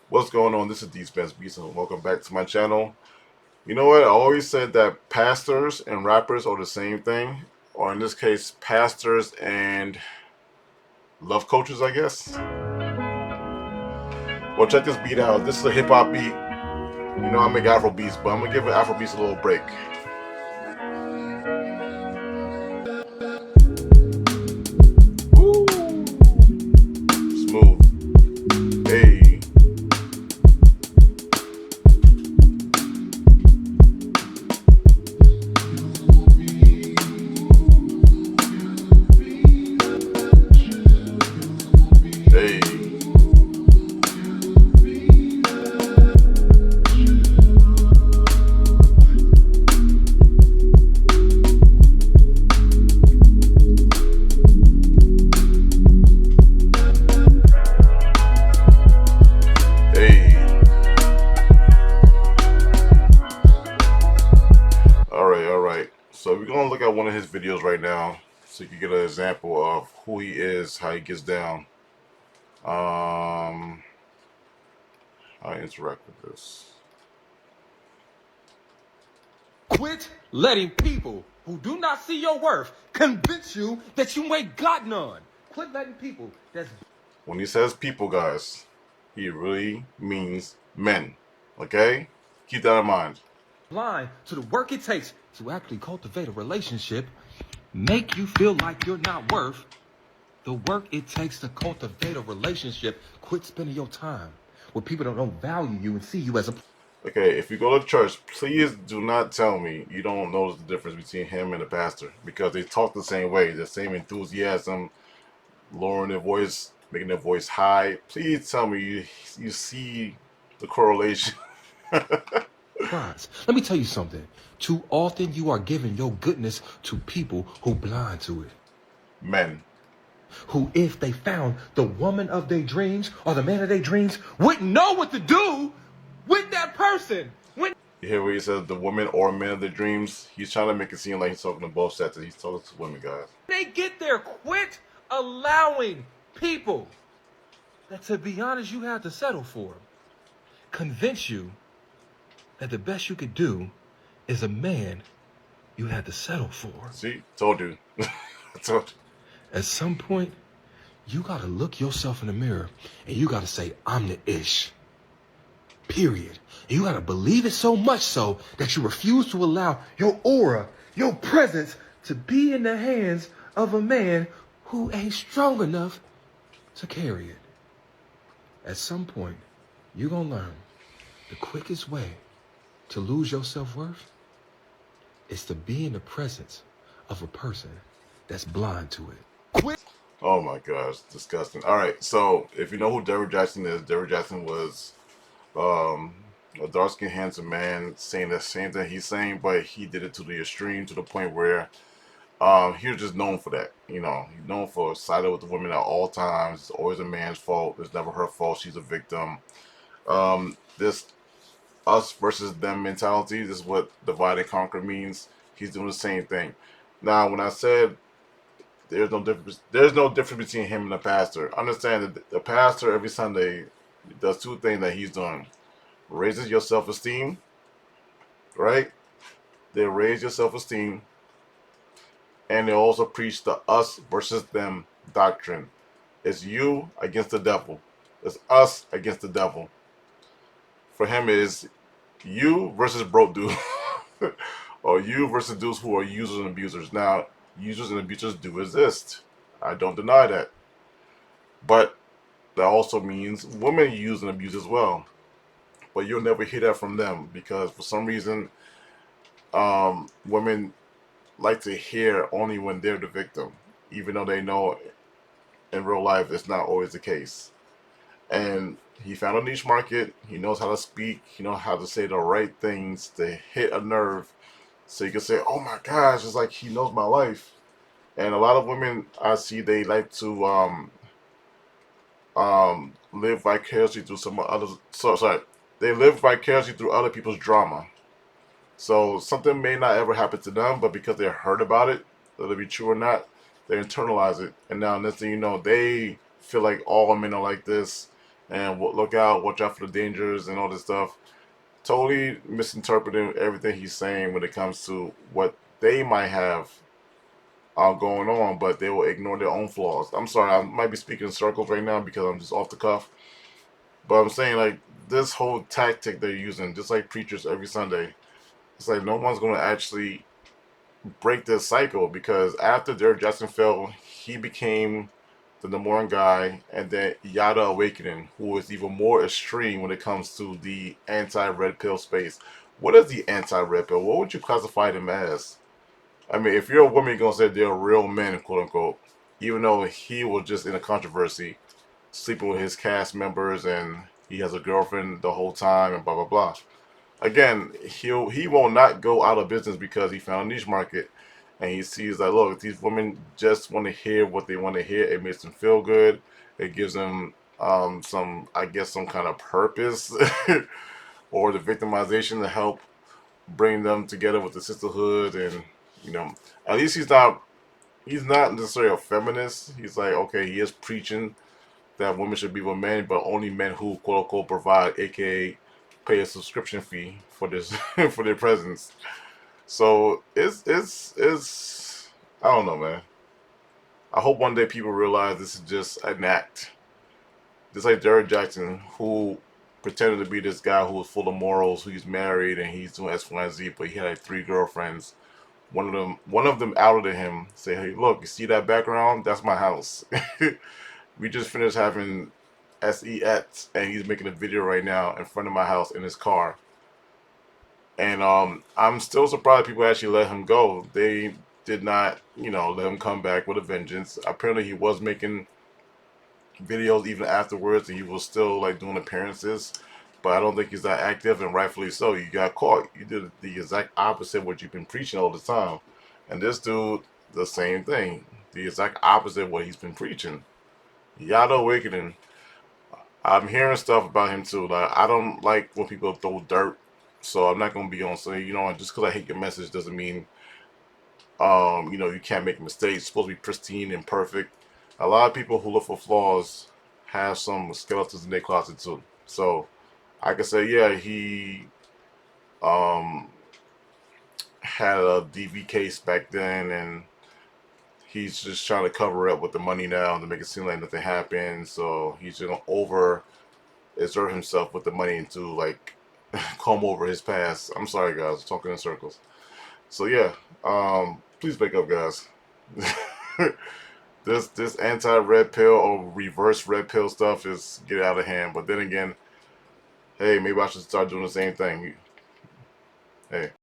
What's going on? This is D Spence Beats, and welcome back to my channel. You know what? I always said that pastors and rappers are the same thing, or in this case, pastors and love coaches, I guess. Well, check this beat out. This is a hip hop beat. You know, I make Afro beats, but I'm gonna give Afro beats a little break. Woo! Smooth. Hey. Hey. Hey. Alright. So we're gonna look at one of his videos right now so you can get an example of who he is, how he gets down. I interact with this. Quit letting people who do not see your worth convince you that you ain't got none. Quit letting people that's When he says people, guys, he really means men. Okay? Keep that in mind. blind to the work it takes to actually cultivate a relationship make you feel like you're not worth the work it takes to cultivate a relationship. Quit spending your time with people that don't value you and see you as a Okay, if you go to church, please do not tell me you don't notice the difference between him and the pastor because they talk the same way, the same enthusiasm, lowering their voice, making their voice high. Please tell me you see the correlation. prize. Let me tell you something. Too often you are giving your goodness to people who blind to it. Men. Who, if they found the woman of their dreams or the man of their dreams, wouldn't know what to do with that person. You hear what he says, the women or men of their dreams? He's trying to make it seem like he's talking to both sexes. He's talking to women, guys. They get there, quit allowing people that, to be honest, you have to settle for convince you that the best you could do is a man you had to settle for. See? Told you. I told you. At some point, you gotta look yourself in the mirror and you gotta say, I'm the ish. Period. And you gotta believe it so much so that you refuse to allow your aura, your presence to be in the hands of a man who ain't strong enough to carry it. At some point, you're gonna learn the quickest way to lose your self-worth is to be in the presence of a person that's blind to it. Quit. Oh my gosh, disgusting. Alright, so if you know who Derrick Jackson is, Derrick Jackson was a dark skinned handsome man saying the same thing he's saying, but he did it to the extreme to the point where he was just known for that. You know, he's known for siding with the women at all times. It's always a man's fault. It's never her fault. She's a victim. This us versus them mentality. This is what divide and conquer means. He's doing the same thing. Now, when I said there's no difference between him and the pastor. Understand that the pastor every Sunday does two things that he's doing: raises your self esteem, right? They raise your self esteem, and they also preach the us versus them doctrine. It's you against the devil. It's us against the devil. For him, it is you versus broke dude, or you versus dudes who are users and abusers. Now, users and abusers do exist. I don't deny that. But that also means women use and abuse as well. But you'll never hear that from them because for some reason, women like to hear only when they're the victim, even though they know in real life it's not always the case. And he found a niche market. He knows how to speak. He knows how to say the right things to hit a nerve, so you can say, "Oh my gosh, it's like he knows my life." And a lot of women I see they like to live vicariously through some other. So sorry, they live vicariously through other people's drama. So something may not ever happen to them, but because they heard about it, whether it be true or not, they internalize it, and now next thing you know, they feel like all men are like this, and watch out for the dangers and all this stuff. Totally misinterpreting everything he's saying when it comes to what they might have going on, but they will ignore their own flaws. I'm sorry, I might be speaking in circles right now because I'm just off the cuff, but I'm saying like this whole tactic they're using, just like preachers every Sunday, it's like no one's going to actually break this cycle because after Derek Jackson fell, he became the number one guy, and then Yada Awakening, who is even more extreme when it comes to the anti-red pill space. What is the anti-red pill? What would you classify them as? I mean, if you're a woman, you're gonna say they're real men, quote unquote. Even though he was just in a controversy, sleeping with his cast members, and he has a girlfriend the whole time, and blah blah blah. Again, he will not go out of business because he found a niche market, and he sees that look, these women just want to hear what they want to hear. It makes them feel good. It gives them some, I guess, some kind of purpose, or the victimization to help bring them together with the sisterhood, and you know, at least he's not necessarily a feminist. He's like, okay, he is preaching that women should be with men, but only men who quote unquote provide, aka pay a subscription fee for this for their presence. So it's I don't know, man. I hope one day people realize this is just an act. Just like Derek Jackson, who pretended to be this guy who was full of morals, who's married and he's doing X, Y, and Z, but he had like three girlfriends. One of them outed him. Say, hey, look, you see that background? That's my house. We just finished having SEX, and he's making a video right now in front of my house in his car. And I'm still surprised people actually let him go. They did not, let him come back with a vengeance. Apparently, he was making videos even afterwards, and he was still like doing appearances. But I don't think he's that active, and rightfully so. You got caught. You did the exact opposite of what you've been preaching all the time. And this dude, the same thing. The exact opposite of what he's been preaching. Yada Awakening. I'm hearing stuff about him too. Like I don't like when people throw dirt, so I'm not gonna be on saying just because I hate your message doesn't mean you can't make mistakes. It's supposed to be pristine and perfect. A lot of people who look for flaws have some skeletons in their closet too. So I could say yeah he um had a DV case back then and he's just trying to cover up with the money now to make it seem like nothing happened. So he's just gonna over exert himself with the money and to like comb over his past. I'm sorry, guys, I'm talking in circles. So yeah, please wake up, guys. This anti red pill or reverse red pill stuff is get out of hand. But then again, hey, maybe I should start doing the same thing. Hey.